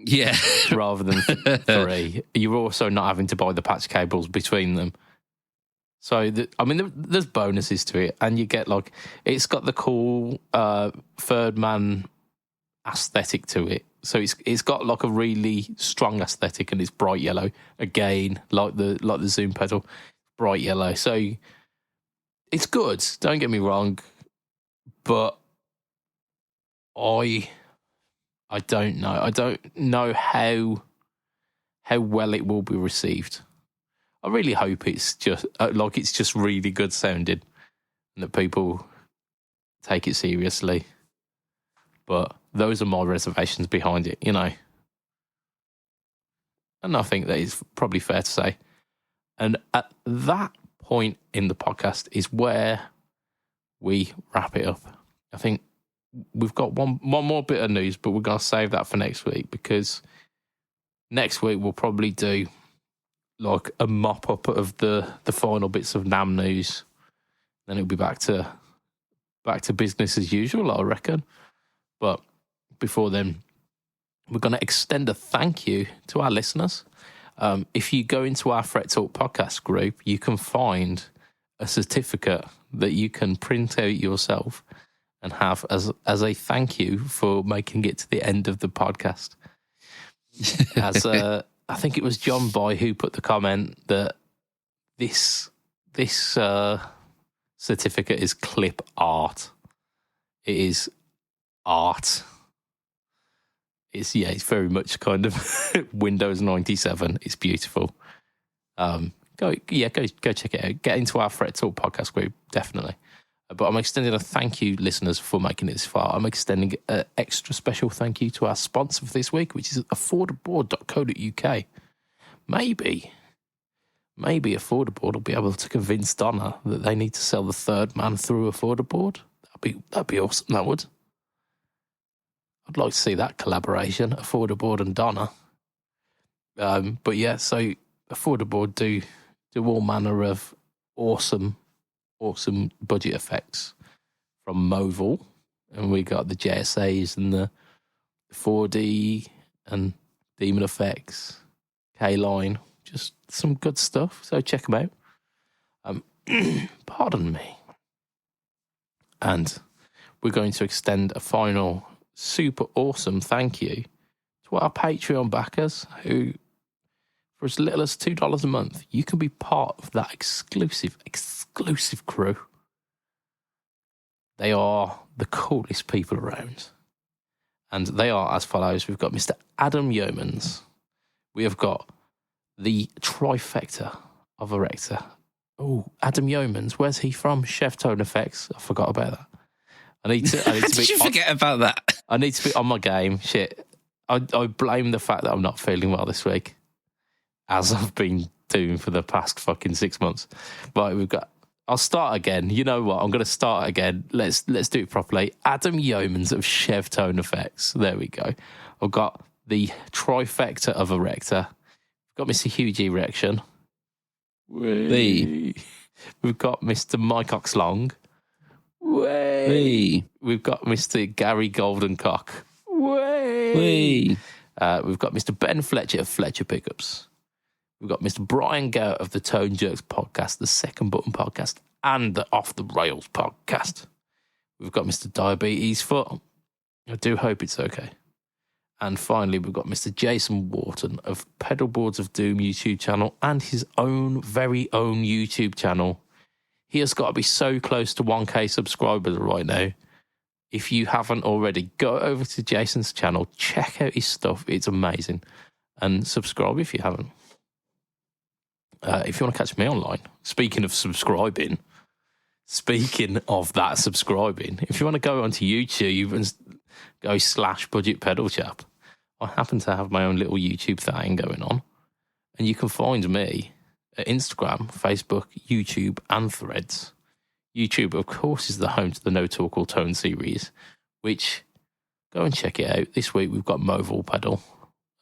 3. You're also not having to buy the patch cables between them. So, there's bonuses to it, and you get like it's got the cool third man aesthetic to it. So it's got like a really strong aesthetic, and it's bright yellow again, like the Zoom pedal, bright yellow. So it's good. Don't get me wrong, but I don't know. I don't know how well it will be received. I really hope it's just really good sounding and that people take it seriously. But those are my reservations behind it, And I think that is probably fair to say. And at that point in the podcast is where we wrap it up. I think we've got one more bit of news, but we're going to save that for next week because next week we'll probably do like a mop up of the final bits of NAMM news. Then it'll be back to business as usual, I reckon. But before then, we're going to extend a thank you to our listeners. If you go into our Fret Talk podcast group, you can find a certificate that you can print out yourself and have as a thank you for making it to the end of the podcast. I think it was John Boy who put the comment that this certificate is clip art. It is art. It's very much kind of Windows 97. It's beautiful. Go check it out. Get into our Fret Talk podcast group, definitely. But I'm extending a thank you, listeners, for making it this far. I'm extending an extra special thank you to our sponsor for this week, which is affordaboard.co.uk. Maybe Affordaboard will be able to convince Donna that they need to sell the third man through Affordaboard. That'd be awesome. That would. I'd like to see that collaboration, Affordaboard and Donna. But yeah, so Affordaboard do all manner of awesome budget effects from Movil, and we got the JSAs and the 4D and DemonFX, Caline, just some good stuff. So check them out. Pardon me. And we're going to extend a final super awesome thank you to our Patreon backers who, for as little as $2 a month, you can be part of that exclusive crew. They are the coolest people around. And they are as follows. We've got Mr. Adam Yeomans. We have got the trifecta of Erector, Oh, Adam Yeomans. Where's he from? Chef Tone Effects. I forgot about that. I need to Did be. you forget about that? I need to be on my game. Shit. I blame the fact that I'm not feeling well this week, as I've been doing for the past fucking 6 months. Right, I'll start again. You know what? I'm going to start again. Let's do it properly. Adam Yeomans of Chef Tone Effects. There we go. I've got the trifecta of Erector. Got Mr. Huge Erection. We've got Mr. Mike Oxlong. We've got Mr. Gary Goldencock. We've got Mr. Ben Fletcher of Fletcher Pickups. We've got Mr. Brian Gower of the Tone Jerks podcast, the Second Button podcast, and the Off the Rails podcast. We've got Mr. Diabetes Foot. I do hope it's okay. And finally, we've got Mr. Jason Wharton of Pedalboards of Doom YouTube channel and his own very own YouTube channel. He has got to be so close to 1K subscribers right now. If you haven't already, go over to Jason's channel, check out his stuff. It's amazing. And subscribe if you haven't. If you want to catch me online, speaking of subscribing, speaking of that subscribing, if you want to go onto YouTube and go /BudgetPedalChap, I happen to have my own little YouTube thing going on. And you can find me at Instagram, Facebook, YouTube, and Threads. YouTube, of course, is the home to the No Talk or Tone series, which, go and check it out. This week we've got Movil Pedal,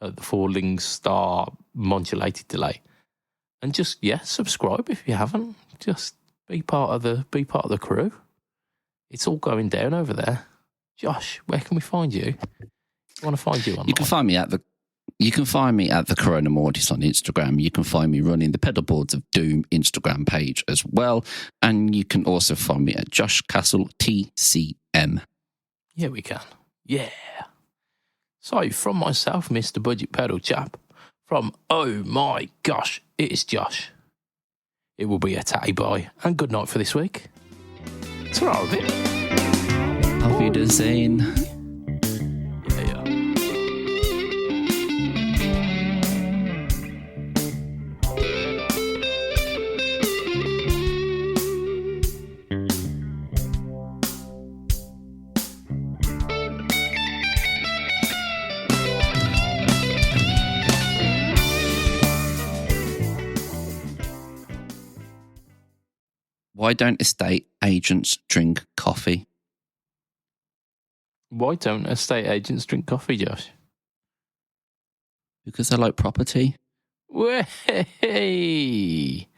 the falling star modulated delay. And just, subscribe if you haven't. Just be part of the crew. It's all going down over there. Josh, where can we find you? I want to find you online. You can find me at the Corona Mortis on Instagram. You can find me running the Pedalboards of Doom Instagram page as well. And you can also find me at Josh Castle TCM. Yeah, we can. Yeah. So from myself, Mr. Budget Pedal Chap, from oh my gosh, it is Josh. It will be a tatty bye and good night for this week. Ta-ra a bit. Auf Wiedersehen. Why don't estate agents drink coffee? Why don't estate agents drink coffee, Josh? Because I like property. Way!